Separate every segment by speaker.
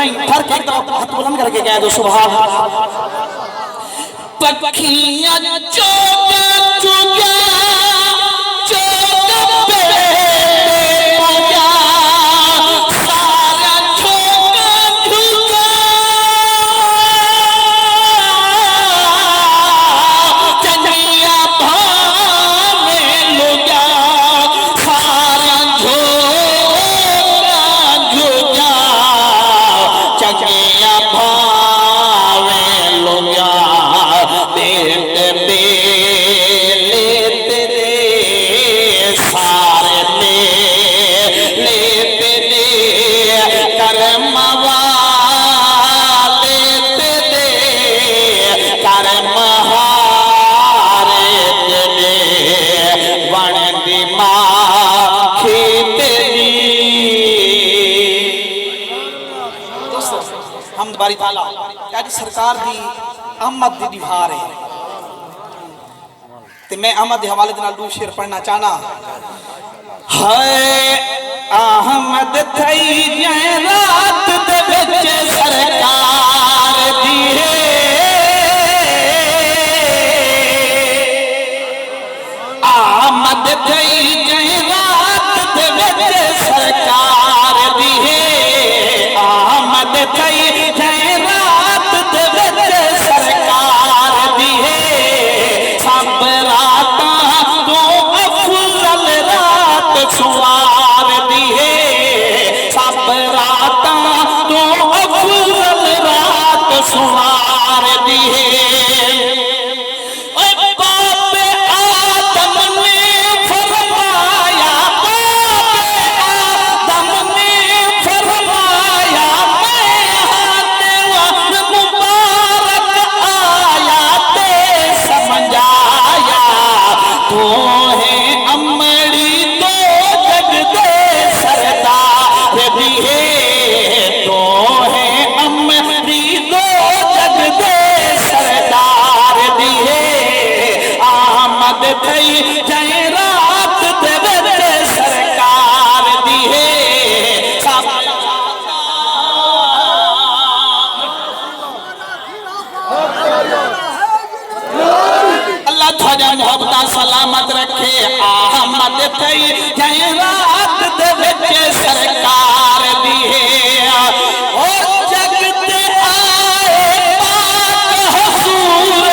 Speaker 1: नहीं ठर के एकदम हाथ बुलंद करके कह दो सुभान पखियां चोगा चुगा सरकार दी अहमद दी दिवार है ते मैं अहमद के हवाले नाल दो शेर पढ़ना चाहना है अहमद थई जै रात दे विच सरकार दी है अहमद थई जै रात दे विच सरकार दी है अहमद थई जै सुवार दी है सब रात तो अफजल रात सुवार दी है बाप आदम ने फरमाया आदम ने फरमाया मैं मुबारक आया ते समझाया तो है जय रात दे विच सरकार दी है अल्लाह तुझा मोहब्बत सलामत रखे अहमद थई जय रात दे विच सरकार दी है ओ जगते आए पाक हुजूर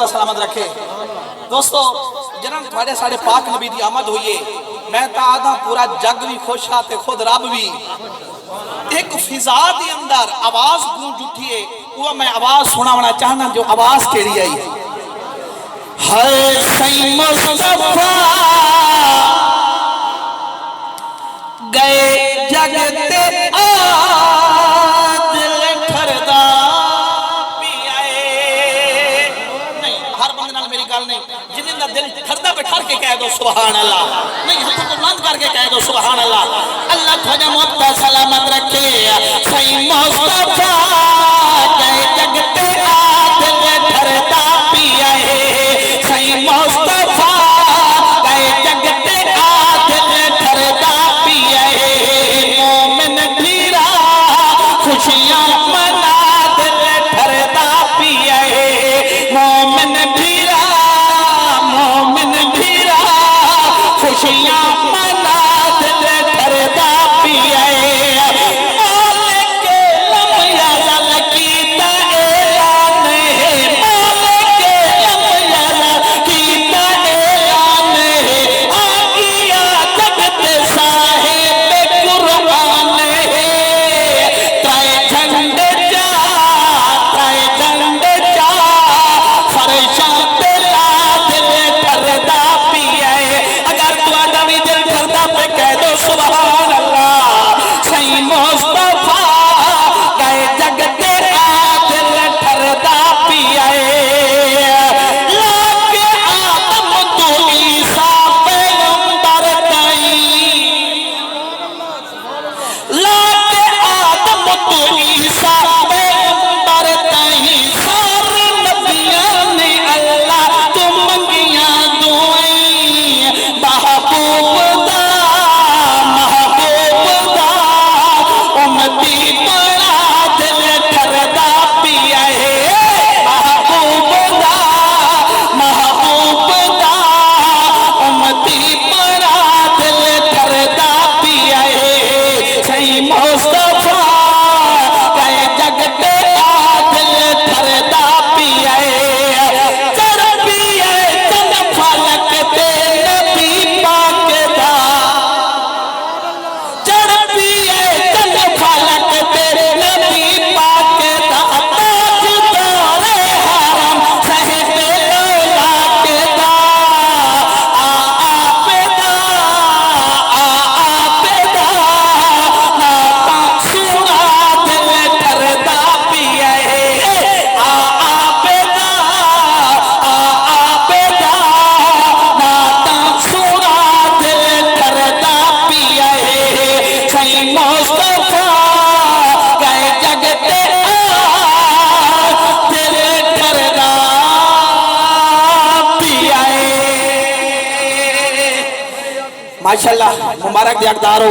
Speaker 1: सलामत रखे दोस्तों जन्म थोड़े साढ़े पाक नबी की आमद हुई है मैं तो आदा पूरा जग भी खुश हा ते खुद रब भी एक फिजा के अंदर आवाज गूंज उठी है वो मैं आवाज सुनावना चाहना जो आवाज केड़ी आई है सही मुस्तफा गए जगते के कह दो सुभान अल्लाह नहीं हाथों को बंद करके कह दो सुभान अल्लाह अल्लाह तुझे मोहब्बत सलामत रखे सही मुस्तफा गए जगते माशाअल्लाह मुबारक दियादारो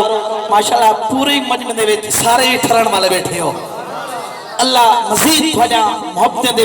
Speaker 1: माशाअल्लाह पूरी मजमे दे विच सारे ठरण वाले बैठे हो। अल्लाह मजीद तुहाडा मोहब्बत